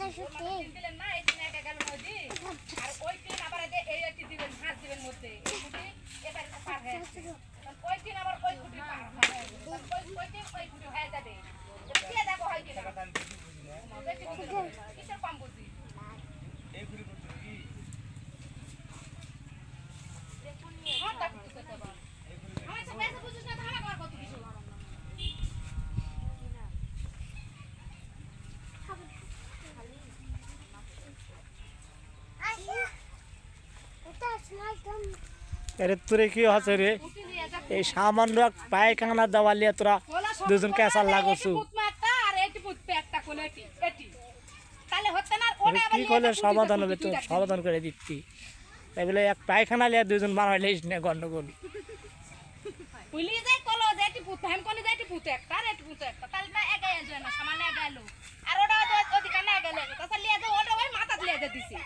দিলেন না এই দিন একা গেল নদী আর ওই দিন আবার এই একটি দিবেন হাত দিবেন মধ্যে এই খুঁটি এবার পার হয়ে ওই দিন আবার ওই খুঁটি পার হয়ে ওই দিন ওই খুঁটি হয়ে যাবে দিয়ে দেখো হয় কিনা কিসের কম বুঝি এই খুঁটি করছো কি হ্যাঁ তা করতে পারবা আমি তো বেশি বুঝিস না তাহলে আমার কত কিছু আরে তোরে কি হচ্ছে রে এই সামান্য পায়খানা দেওয়ালিয়া তোরা দুজন ক্যাসার লাগছু কি করলে সমাধান হবে তো সমাধান করে দিচ্ছি তাই বলে এক পায়খানা লিয়া দুজন মারাইলে না গন্ডগোল আর ওটা অধিকার না গেলে তাহলে ওটা ওই মাথা দিয়ে দিছি